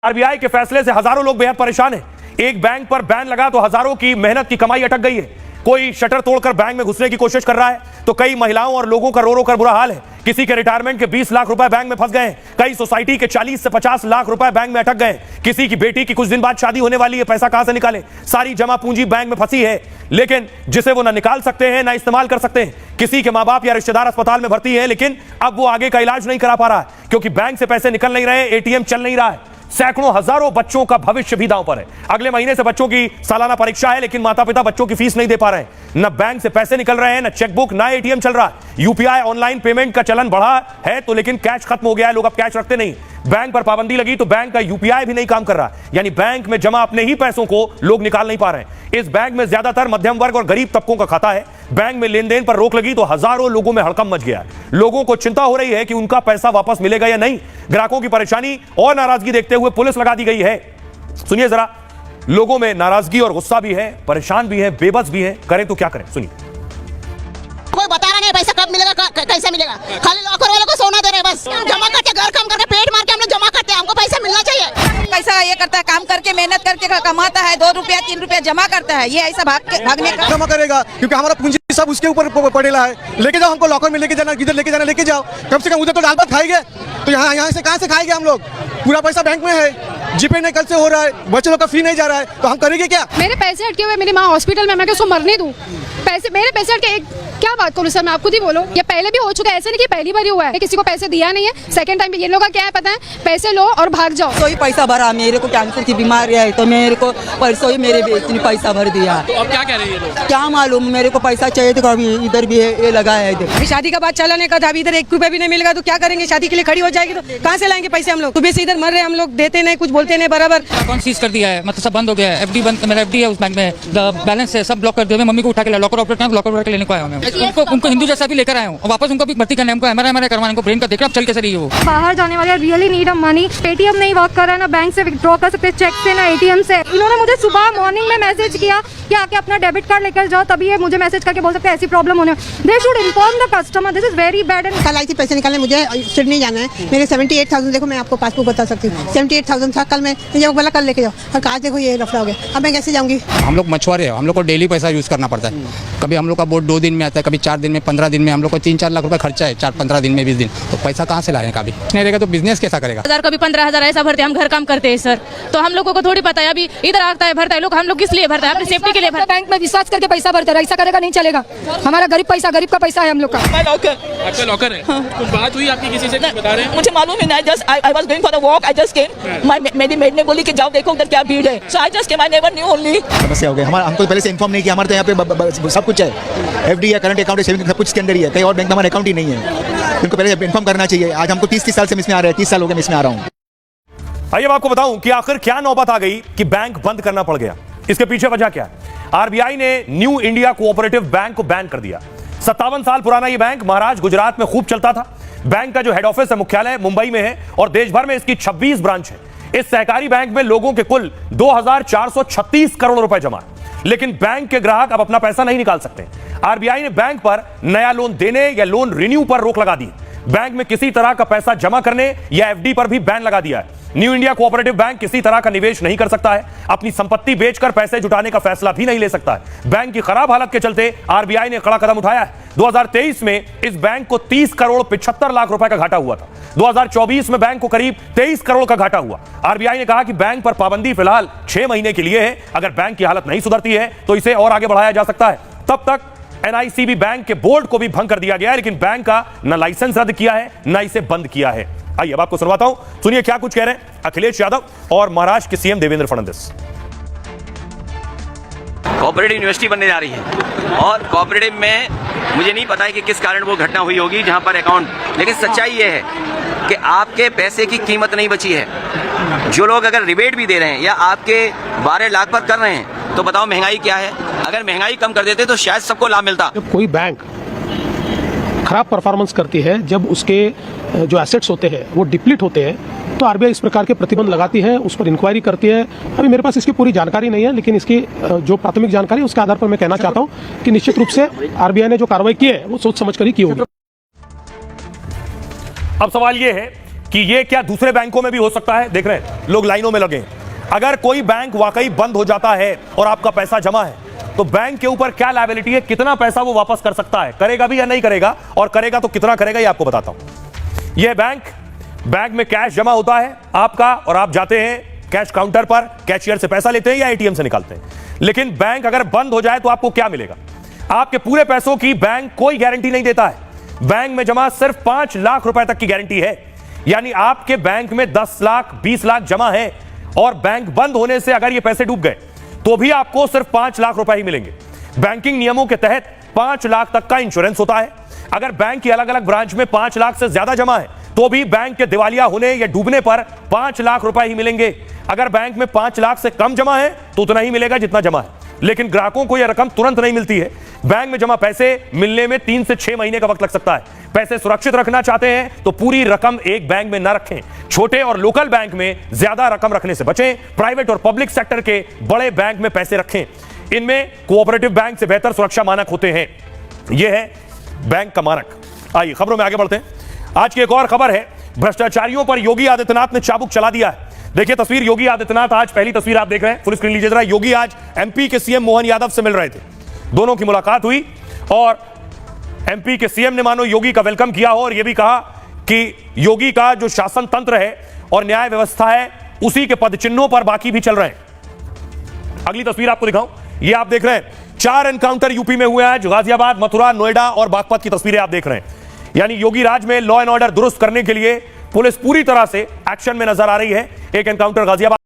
RBI के फैसले से हजारों लोग बेहद परेशान हैं। एक बैंक पर बैन लगा तो हजारों की मेहनत की कमाई अटक गई है। कोई शटर तोड़कर बैंक में घुसने की कोशिश कर रहा है तो कई महिलाओं और लोगों का रो रो कर बुरा हाल है। किसी के रिटायरमेंट के 20 लाख रुपए बैंक में फंस गए। कई सोसाइटी के 40 से 50 लाख रुपए बैंक में अटक गए। किसी की बेटी की कुछ दिन बाद शादी होने वाली है, पैसा कहां से निकाले? सारी जमा पूंजी बैंक में फंसी है, लेकिन जिसे वो ना निकाल सकते हैं ना इस्तेमाल कर सकते हैं। किसी के मां बाप या रिश्तेदार अस्पताल में भर्ती है, लेकिन अब वो आगे का इलाज नहीं करा पा रहा है क्योंकि बैंक से पैसे निकल नहीं रहे, एटीएम चल नहीं रहा है। सैकड़ों हजारों बच्चों का भविष्य भी दांव पर है। अगले महीने से बच्चों की सालाना परीक्षा है, लेकिन माता पिता बच्चों की फीस नहीं दे पा रहे हैं। न बैंक से पैसे निकल रहे हैं, न चेकबुक, ना एटीएम चल रहा है। यूपीआई ऑनलाइन पेमेंट का चलन बढ़ा है तो लेकिन कैश खत्म हो गया है, लोग अब कैश रखते नहीं। बैंक पर पाबंदी लगी तो बैंक का यूपीआई भी नहीं काम कर रहा, यानी बैंक में जमा अपने ही पैसों को लोग निकाल नहीं पा रहे हैं। इस बैंक में ज्यादातर मध्यम वर्ग और गरीब तबकों का खाता है। बैंक में लेन देन पर रोक लगी तो हजारों लोगों में हड़कंप मच गया है। लोगों को चिंता हो रही है कि उनका पैसा वापस मिलेगा या नहीं। ग्राहकों की परेशानी और नाराजगी देखते हुए पुलिस लगा दी गई है। सुनिए जरा, लोगों में नाराजगी और गुस्सा भी है, परेशान भी है, बेबस भी है। करें तो क्या करें, सुनिए। कोई बता रहा नहीं पैसा कब मिलेगा, कैसे मिलेगा। खाली लॉकर वालों को सोना दे रहे हैं, बस जमा करके घर काम करके पेट मार के हम लोग जमा करते हैं। हमको पैसा मिलना चाहिए। पैसा ये करता है, काम करके मेहनत करके कमाता है, 2 रुपया 3 रुपया जमा करता है, ये ऐसा भागने का जमा करेगा क्योंकि हमारा पूंजी सब उसके ऊपर पड़ेला है। लेके जाओ, हमको लॉकर में लेके जाना, किधर लेके जाना लेके जाओ। कम से कम उधर तो दाल भात खाएंगे, तो यहाँ से कहाँ से खाएंगे हम लोग? पूरा पैसा बैंक में है, जीपे नहीं कल से हो रहा है, बच्चों का फी नहीं जा रहा है, तो हम करेंगे क्या? मेरे पैसे अटके हुए, मेरी माँ हॉस्पिटल में, मैं क्या उसको मरने दूं? मेरे पैसे अटके, क्या बात करूं सर, मैं आपको ही बोलो। ये पहले भी हो चुका है, ऐसे नहीं कि पहली बार ही हुआ है। किसी को पैसे दिया नहीं है, सेकंड टाइम ये लोग का क्या है पता है, पैसे लो और भाग जाओ। तो ही पैसा भरा, मेरे को कैंसर की बीमारी है तो मेरे को परसों ही मेरे बेटी ने पैसा भर दिया। तो अब क्या कह रहे हैं लोग? क्या मालूम, मेरे को पैसा चाहिए तो अभी इधर भी है, ये लगा है इधर। शादी का बात चलाने का था, अभी इधर 1 रुपया भी नहीं मिलेगा तो क्या करेंगे? शादी के लिए खड़ी हो जाएगी तो कहाँ से लाएंगे पैसे हम लोग? सुबह से इधर मर रहे हैं हम लोग, देते नहीं, कुछ बोलते नहीं बराबर। अकाउंट सीज कर दिया है, मतलब सब बंद हो गया है। एफडी बंद, मेरा एफडी है उस बैंक में, बैलेंस है सब ब्लॉक कर दिया। मम्मी को उठा के लॉकर ऑपरेट लेने को आया हूं। उनको हिंदू जैसा भी लेकर आया हूं और वापस उनको भी भर्ती करने, हमको एमआरआई करवाने को, ब्रेन का देख रहा चल कैसे रही है वो। बाहर जाने वाले really need of money. Paytm नहीं वर्क कर रहा है, ना बैंक से विड्रॉ कर सकते, चेक से ना एटीएम से। इन्होंने मुझे सुबह मॉर्निंग में मैसेज किया कि आके अपना डेबिट कार्ड लेकर जाओ, तभी ये मुझे मैसेज करके बोल सकते हैं ऐसी प्रॉब्लम होने। They should inform the customer, this is very bad. And कल आई थी पैसे निकालने, मुझे सिडनी जाना है। मेरे 78,000, देखो मैं आपको पासबुक बता सकती हूँ, 78,000 था कल। मैं ये बोला कल लेके जाओ, और आज देखो ये रफड़ा हो गया। अब मैं कैसे जाऊंगी? हम लोग मछुआरे हैं, हम लोग को डेली पैसा यूज करना पड़ता है। कभी हम लोग का बोर्ड 2 दिन में आता है, कभी 4 दिन में, 15 दिन में। हम लोग को 3-4 लाख रुपए खर्चा है, 4-15 दिन में, 20 दिन। तो पैसा कहाँ से लाएंगे? कभी नहीं रहेगा तो बिजनेस कैसा करेगा? 1000 कभी 15,000 ऐसा भरते हैं। हम घर काम करते हैं सर, तो हम लोगों को थोड़ी पता है। अभी इधर आता है भरता है लोग, हम लोग किस लिए भरता है? अपनी सेफ्टी के लिए भरता है। बैंक में विश्वास करके पैसा भरते हैं, ऐसा करेगा नहीं चलेगा। हमारा गरीब का पैसा है हम लोग का। आपका लॉकर है? कुछ बात हुई आपकी किसी से, बता रहे हैं? मुझे मालूम है, I was going for a walk, I just came। मेरी मेड ने बोली कि जाओ देखो उधर क्या भीड़ है, so I just came, I never knew only। समस्या हो गई हमारा, हमको पहले से इन्फॉर्म नहीं किया। हमारे तो यहाँ पे सब कुछ है, एफडी है, करंट अकाउंट है, सेविंग, सब कुछ इसके अंदर ही है। कहीं और बैंक में हमारा अकाउंट ही नहीं है, उनको पहले इन्फॉर्म करना चाहिए। आज हमको 30 साल से इसमें आ रहे हैं, 30 साल हो गए मैं इसमें आ रहा हूँ। आइए मैं आपको बताऊं कि आखिर क्या नौबत आ गई कि बैंक बंद करना पड़ गया। इसके पीछे वजह क्या है? आरबीआई ने न्यू इंडिया कोऑपरेटिव बैंक को बैन कर दिया। 57 साल पुराना यह बैंक महाराष्ट्र, गुजरात में खूब चलता था। बैंक का जो हेड ऑफिस है, मुख्यालय मुंबई में है और देश भर में इसकी 26 ब्रांच है। इस सहकारी बैंक में लोगों के कुल 2,436 करोड़ रुपए जमा, लेकिन बैंक के ग्राहक अब अपना पैसा नहीं निकाल सकते। आरबीआई ने बैंक पर नया लोन देने या लोन रिन्यू पर रोक लगा दी। बैंक में किसी तरह का पैसा जमा करने या एफडी पर भी बैन लगा दिया है। न्यू इंडिया कोऑपरेटिव बैंक किसी तरह का निवेश नहीं कर सकता है, अपनी संपत्ति बेचकर पैसे जुटाने का फैसला भी नहीं ले सकता है। बैंक की खराब हालत के चलते आरबीआई ने कड़ा कदम उठाया है। 2023 में इस बैंक को 30 करोड़ 75 लाख रुपए का घाटा हुआ था। 2024 में बैंक को करीब 23 करोड़ का घाटा हुआ। आरबीआई ने कहा कि बैंक पर पाबंदी फिलहाल 6 महीने के लिए है। अगर बैंक की हालत नहीं सुधरती है तो इसे और आगे बढ़ाया जा सकता है। तब तक एनआईसीबी बैंक के बोर्ड को भी भंग कर दिया गया है, लेकिन बैंक का न लाइसेंस रद्द किया है न इसे बंद किया है। आइए अब आपको सुनवाता हूं, सुनिए क्या कुछ कह रहे हैं अखिलेश यादव और महाराष्ट्र के CM Devendra Fadnavis. Cooperative university बनने जा रही है और कोऑपरेटिव में मुझे नहीं पता है कि किस कारण वो घटना हुई होगी जहां पर अकाउंट, लेकिन सच्चाई ये है कि आपके पैसे की कीमत नहीं बची है। जो लोग अगर रिबेट भी दे रहे हैं या आपके 12 लाख पर कर रहे हैं, तो बताओ महंगाई क्या है? अगर महंगाई कम कर देते तो शायद सबको लाभ मिलता। जब कोई बैंक खराब परफॉर्मेंस करती है, जब उसके जो एसेट्स होते हैं वो डिप्लीट होते हैं, तो आरबीआई इस प्रकार के प्रतिबंध लगाती है, उस पर इंक्वायरी करती है। अभी मेरे पास इसकी पूरी जानकारी नहीं है, लेकिन इसकी जो प्राथमिक जानकारी है उसके आधार पर मैं कहना चाहता हूं कि निश्चित रूप से आरबीआई ने जो कार्रवाई की है वो सोच समझ कर ही की होगी। अब सवाल यह है कि ये क्या दूसरे बैंकों में भी हो सकता है। देख रहे हैं लोग लाइनों में लगे हैं। अगर कोई बैंक वाकई बंद हो जाता है और आपका पैसा जमा है तो बैंक के ऊपर क्या लायबिलिटी है, कितना पैसा वो वापस कर सकता है, करेगा भी या नहीं करेगा, और करेगा तो कितना करेगा, ये आपको बताता हूं। यह बैंक में कैश जमा होता है आपका, और आप जाते हैं कैश काउंटर पर, कैशियर से पैसा लेते हैं या एटीएम से निकालते हैं। लेकिन बैंक अगर बंद हो जाए तो आपको क्या मिलेगा? आपके पूरे पैसों की बैंक कोई गारंटी नहीं देता है। बैंक में जमा सिर्फ 5 लाख रुपए तक की गारंटी है। यानी आपके बैंक में 10 लाख 20 लाख जमा है और बैंक बंद होने से अगर ये पैसे डूब गए तो भी आपको सिर्फ 5 लाख रुपए ही मिलेंगे। बैंकिंग नियमों के तहत 5 लाख तक का इंश्योरेंस होता है। अगर बैंक की अलग अलग ब्रांच में 5 लाख से ज्यादा जमा है तो भी बैंक के दिवालिया होने या डूबने पर 5 लाख रुपए ही मिलेंगे। अगर बैंक में 5 लाख से कम जमा है तो उतना ही मिलेगा जितना जमा है। लेकिन ग्राहकों को यह रकम तुरंत नहीं मिलती है। बैंक में जमा पैसे मिलने में 3 से 6 महीने का वक्त लग सकता है। पैसे सुरक्षित रखना चाहते हैं तो पूरी रकम एक बैंक में न रखें। छोटे और लोकल बैंक में ज्यादा रकम रखने से बचें। प्राइवेट और पब्लिक सेक्टर के बड़े बैंक में पैसे रखें। इनमें कोऑपरेटिव बैंक से बेहतर सुरक्षा मानक होते हैं। यह है बैंक का मानक। आइए खबरों में आगे बढ़ते हैं। आज की एक और खबर है, भ्रष्टाचारियों पर योगी आदित्यनाथ ने चाबुक चला दिया है। देखिए तस्वीर योगी आदित्यनाथ, आज पहली तस्वीर आप देख रहे हैं, फुल स्क्रीन लीजिए जरा। योगी आज एमपी के सीएम मोहन यादव से मिल रहे थे। दोनों की मुलाकात हुई और एमपी के सीएम ने मानो योगी का वेलकम किया हो और यह भी कहा कि योगी का जो शासन तंत्र है और न्याय व्यवस्था है उसी के पदचिन्हों पर बाकी भी चल रहे हैं। अगली तस्वीर आपको दिखाऊं, ये आप देख रहे हैं 4 एनकाउंटर यूपी में हुए हैं। गाजियाबाद, मथुरा, नोएडा और बागपत की तस्वीरें आप देख रहे हैं। यानी योगी राज में लॉ एंड ऑर्डर दुरुस्त करने के लिए पुलिस पूरी तरह से एक्शन में नजर आ रही है। एक एनकाउंटर गाजियाबाद